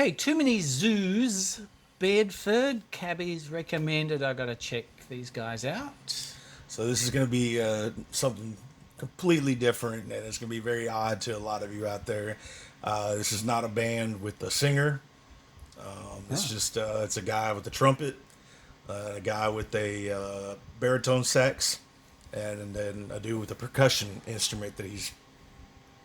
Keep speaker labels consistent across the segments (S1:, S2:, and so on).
S1: Okay, Too Many Zooz, Bedford. Cabby's recommended. I got to check these guys out.
S2: So this is going to be something completely different, and it's going to be very odd to a lot of you out there. This is not a band with a singer. It's just it's a guy with a trumpet, a guy with a baritone sax, and then a dude with a percussion instrument that he's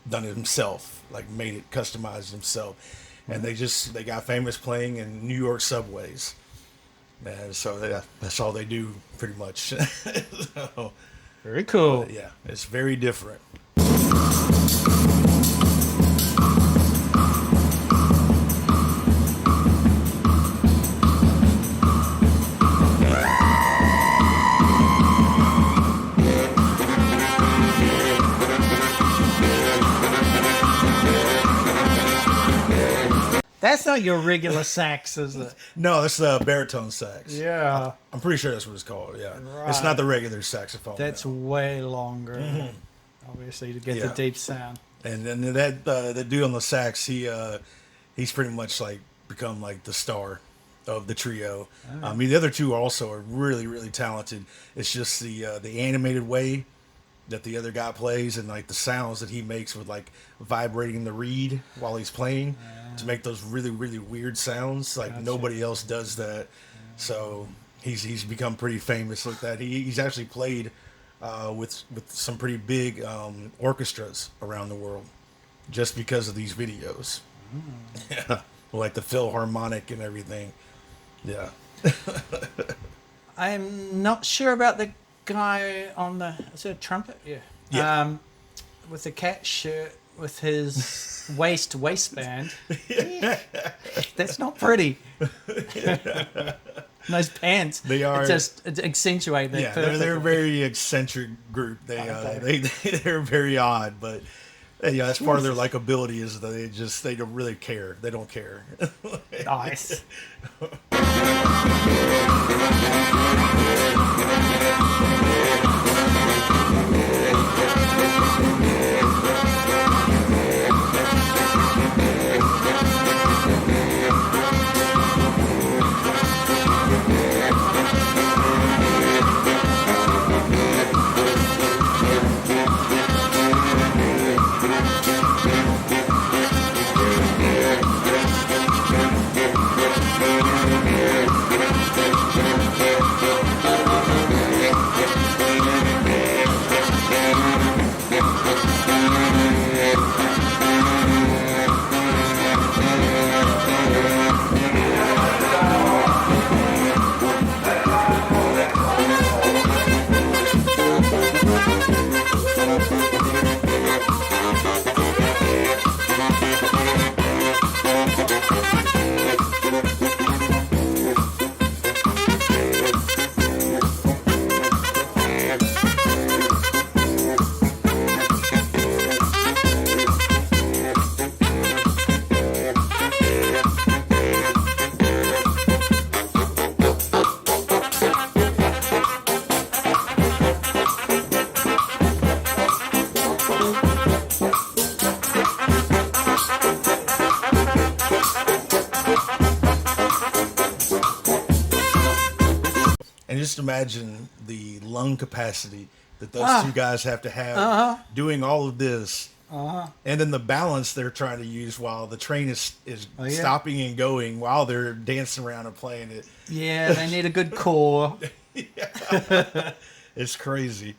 S2: done it himself, like made it customized himself. And they got famous playing in New York subways. And so that's all they do pretty much. So,
S1: Very cool.
S2: yeah, it's very different.
S1: That's not your regular sax, is it?
S2: No, it's the baritone sax.
S1: Yeah.
S2: I'm pretty sure that's what it's called. Yeah,
S1: Right.
S2: It's not the regular saxophone.
S1: That's
S2: no.
S1: way longer, obviously, to get the
S2: Yeah.
S1: deep sound.
S2: And then that dude on the sax, he's pretty much like become like the star of the trio. I mean, the other two also are really, really talented. It's just the animated way that the other guy plays and like the sounds that he makes with like vibrating the reed while he's playing to make those really, really weird sounds. Like nobody else does that. So he's become pretty famous like that. He's actually played with some pretty big orchestras around the world just because of these videos. Yeah, like the Philharmonic and everything. Yeah.
S1: I'm not sure about the guy on the, is it a trumpet? Yeah. With the cat shirt with his waistband. That's not pretty. Those pants.
S2: They are
S1: just accentuate that.
S2: Yeah,
S1: perfectly.
S2: they're a very eccentric group. They're very odd, but yeah, that's part of their likability is that they don't really care. They don't care.
S1: Nice.
S2: And just imagine the lung capacity that those two guys have to have doing all of this. And then the balance they're trying to use while the train is stopping and going while they're dancing around and playing it.
S1: Yeah, they need a good core.
S2: It's crazy.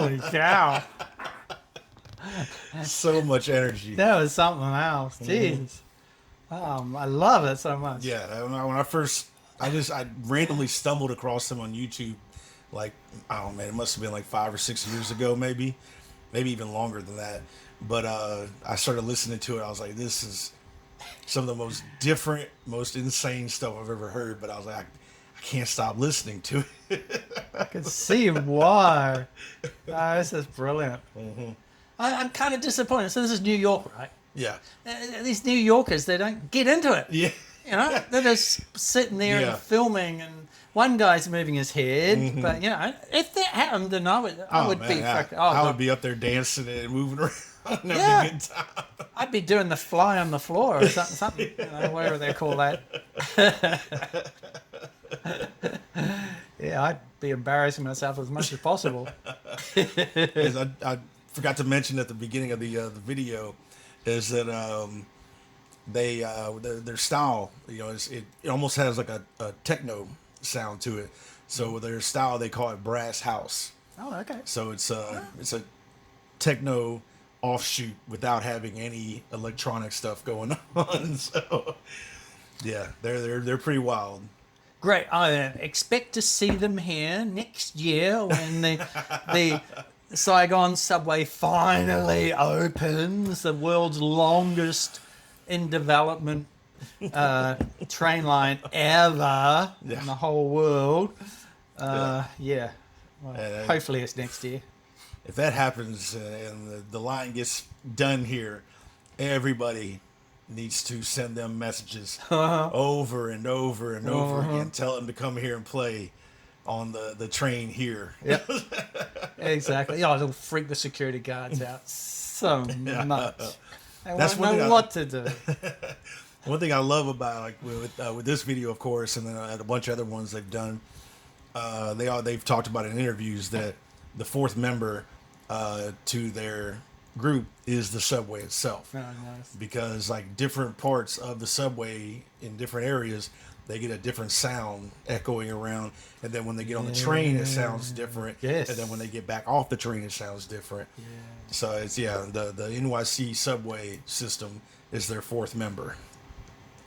S1: Holy cow.
S2: So much energy.
S1: That was something else. Jeez. I love it so much.
S2: Yeah, when I first, I randomly stumbled across him on YouTube, like, I don't know, man, it must have been like 5 or 6 years ago, maybe even longer than that. But I started listening to it. I was like, this is some of the most different, most insane stuff I've ever heard. But I was like, I can't stop listening to it.
S1: I can see why. This is brilliant. I'm kind of disappointed. So this is New York, right?
S2: Yeah.
S1: These New Yorkers, they don't get into it.
S2: Yeah.
S1: You know, they're just sitting there
S2: Yeah.
S1: and filming, and one guy's moving his head. But, you know, if that happened, then I would
S2: Man,
S1: be fucking... Oh,
S2: I would be up there dancing and moving around. Having
S1: Yeah.
S2: a good time.
S1: I'd be doing the fly on the floor or something, you know, whatever they call that. Yeah, I'd be embarrassing myself as much as possible.
S2: Yes, I forgot to mention at the beginning of the video is that their style, you know, it almost has like a techno sound to it. So their style, they call it brass house.
S1: Oh, okay.
S2: So it's a techno offshoot without having any electronic stuff going on. So yeah, they're pretty wild.
S1: Great. I expect to see them here next year when the Saigon subway finally opens, the world's longest in development train line ever in the whole world. Yeah. Well, hopefully it's next year.
S2: If that happens and the line gets done here, everybody needs to send them messages over and over and over again. Tell them to come here and play on the train here.
S1: Yep. Exactly. Oh, it'll freak the security guards out so much. They
S2: That's
S1: won't know what to do.
S2: One thing I love about like with this video, of course, and then a bunch of other ones they've done. They've talked about in interviews that the fourth member to their group is the subway itself.
S1: Oh, nice.
S2: Because like different parts of the subway in different areas, they get a different sound echoing around, and then when they get on the train, it sounds different.
S1: Yes.
S2: And then when they get back off the train, it sounds different.
S1: Yeah.
S2: So it's the NYC subway system is their fourth member.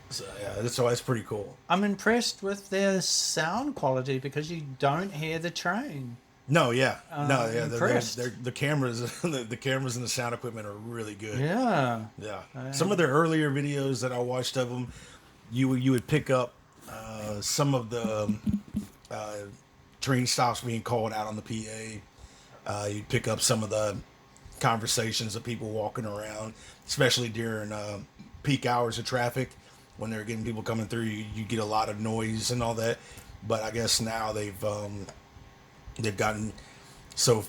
S2: So yeah, that's pretty cool.
S1: I'm impressed with their sound quality because you don't hear the train.
S2: No, yeah,
S1: impressed.
S2: the cameras, the cameras and the sound equipment are really good.
S1: Yeah.
S2: Yeah. Some of their earlier videos that I watched of them, you would pick up some of the train stops being called out on the PA. You'd pick up some of the conversations of people walking around, especially during peak hours of traffic when they're getting people coming through. You get a lot of noise and all that. But I guess now they've gotten so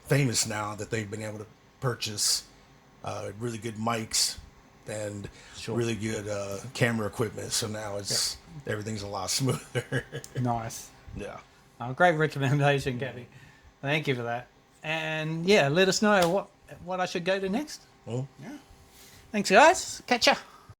S2: famous now that they've been able to purchase really good mics and really good camera equipment. So now everything's a lot smoother.
S1: Nice.
S2: Yeah.
S1: Oh, great recommendation, Cabby. Thank you for that. And yeah, let us know what I should go to next.
S2: Well,
S1: Thanks, guys. Catch ya.